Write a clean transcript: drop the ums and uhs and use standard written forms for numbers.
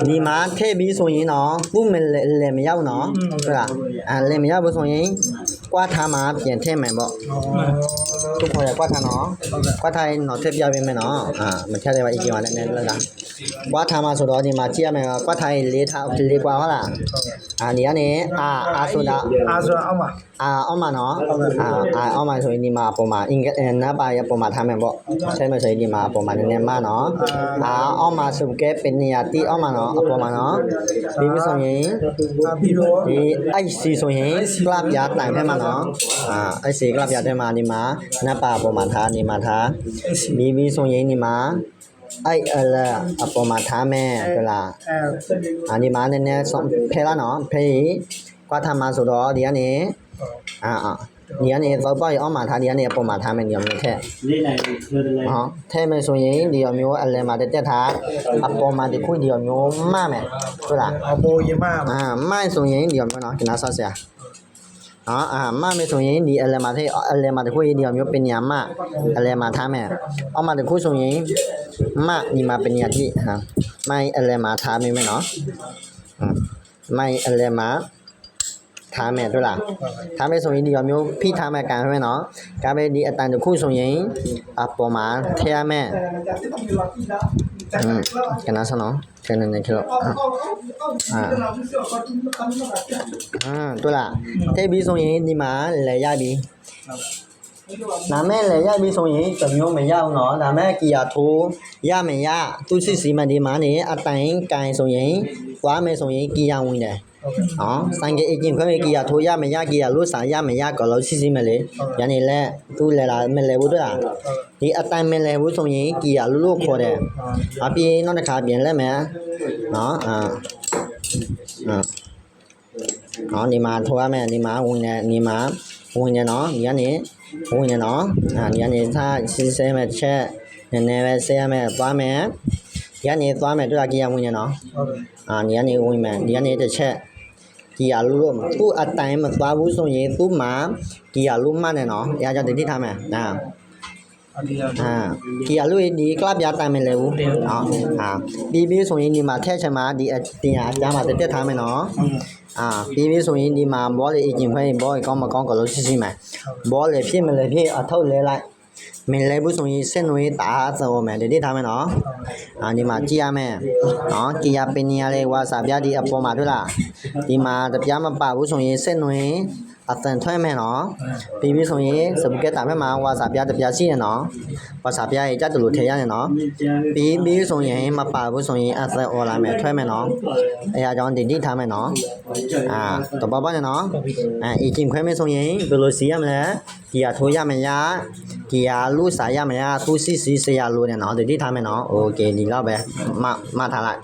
ဒီမှာထည့်ပြီးဆိုရင်တော့ပုမလည်းမရောက်နော်ဟုတ်လားလည်းမရောက်ဘူးဆိုရင်ကွာထားမှာပြန်ထည့်မယ်ပေါ့သူခေါ်ရကွာထားနော်ကွာထားရင်တော့ထည့်ပြပေးမယ်နော်မထည့်တယ်ပါအကြီးပါလည်းနည်းလို့လားကွာထားမှာဆိုတော့ဒီမှာကြည့်ရမယ်ကွာထားရင်လေးထားလေးကွာဟုတ်လားဒီကနေအာဆိုတာအောက်မှာအောက်မှာနော်အောက်မှာဆိုရင်ဒီမှာပုံမှာအင်္ဂနပ်ပါရပုံမှာထားမယ်ပေါ့ထည့်မယ်ဆိုရင်ဒီမှာပုံမှာနည်းနည်းမနော်အောက်မှာစုပ်ကဲပင်နေရတီအောက်မှာနော်အပေါ်မှာနော်ပြီးဆိုရင်ပြီးတော့ဒီ IC ဆိုရင်ကလပ်ပြတိုင်ဖက်မှာနော်IC ကလပ်ပြတဲ့မှာဒီမှာနပ်ပါပုံမှာထားဒီမှာထားပြီးဆိုရင်ဒီမှာIL အပေါ်မှာထားမယ်ဟုတ်လားဒီမှာနည်းနည်းဖဲလားနော်ဖဲကွာထားမှာဆိုတော့ဒီကနေဒီကနေတော့ပေါ့ရအောင်မှာထားဒီကနေအပေါ်မှာထားမယ်ဒီမျိုးထက်လေးနိုင်ထဲမယ်ဆိုရင်ဒီမျိုးအလယ်မှာတက်ထားအပေါ်မှာဒီခွင့်ဒီမျိုးမမယ်ဟုတ်လားအပေါ်ရင်မိုင်းဆိုရင်ဒီမျိုးနော်ကျွန်တော်ဆော့ဆရာမမယ်ဆိုရင်ဒီအလယ်မှာထဲအလယ်မှာဒီခွင့်ဒီမျိုးပညာမအလယ်မှာထားမယ်အောက်မှာဒီခွင့်ဆိုရင်မဒီမှာပညာတိမိုင်းအလယ်မှာထားမယ်နော်မိုင်းအလယ်မှာထားမယ်ဟုတ်လားထားမယ်ဆိုရင်ဒီမျိုးဖိထားမယ်ကန်မယ်နော်ကပဲဒီအတန်တစ်ခုဆိုရင်အပေါ်မှာထည့်ရမယ်ကနဆနော်ထည့်နေကြတော့တို့လားထည့်ပြီးဆိုရင်ဒီမှာလဲရပြီနာမည်လဲရပြီဆိုရင်တမျိုးမရအောင်နော်ဒါမဲ့ကီယာထိုးရမယ်ရသူစစ်စီမဒီမှာနေအတိုင်ကန်ဆိုရင်သွားမယ်ဆိုရင်ကီယာဝင်တယ်ဆိုင်ကအကျင့်ခွဲကီယာထိုးရမရကီယာလို့စာရမရကလို့စစ်စီမလေယနေ့လဲသူလဲလာမလဲဘူးတော့ဒီအတိုင်မလဲဘူးဆိုရင်ကီယာလို့ခေါ်တယ်အပြင်နောက်တစ်ခါပြင်လဲမယ်နော်ဒီမှာထိုးရမယ်ဒီမှာဝင်တယ်ဒီမှာဝင်တယ်နော်ဒီကနေဝင်တယ်နော်ဒီကနေသာစစ်စဲမယ်ချက်နည်းနည်းပဲဆဲရမယ်သွားမယ်ဒီကနေသွားမယ်တို့ကီယာဝင်တယ်နော်ဒီကနေဝင်မယ်ဒီကနေတစ်ချက်ကီယာလို့သူ့အတိုင်းမသွားဘူးဆိုရင်သူ့မှာကီယာလို့မှတ်နေနော်အဲကြောင့်တတိထားမယ်ကီယာလို့ဒီကလပ်ပြတိုင်မယ်လေဘူးပြီးဆိုရင်ဒီမှာထည့်ချင်မှာဒီတင်ရအကြမ်းမှာတက်ထားမယ်နော်ပြီးဆိုရင်ဒီမှာဘောလေးအကျင်ဖိုင်းဘောကောင်းမကောင်းကလို့စစ်စစ်မယ်ဘောလေးဖြစ်မလဲဖြစ်အထုတ်လဲလိုက်မင်းလဲဘူးဆိုရင်စင်နွေးတာစောမယ်ဒီထားမယ်နော်ဒီမှာကြည့်ရမယ်နော်ကြည့်ရပင်နေရလဲဝါစာပြဒီအပေါ်မှာတွေ့လားဒီမှာတပြားမပဘူးဆိုရင်စင်နွေးအတန်ထွဲမယ်နော်ပြီးဆိုရင်စပကက်တာမဲ့မှာဝါစာပြတပြားရှိရနော်ဝါစာပြရဲ့ကြက်တလို့ထည့်ရနေနော်ပြီးဆိုရင်မပဘူးဆိုရင်အသက်អော်လာမယ်ထွဲမယ်နော်အဲအကြောင်းဒီထားမယ်နော်တော့ပါပါနဲ့နော်အချင်းခွဲမယ်ဆိုရင်ဘယ်လိုစီရမလဲဒီကထိုးရမယ်ရဒီကလူစားရမယ်ရသူစစ်စစ်ဆရာလို့နေနော်ဒီထားမယ်နော်โอเคဒီတော့ပဲမထားလိုက်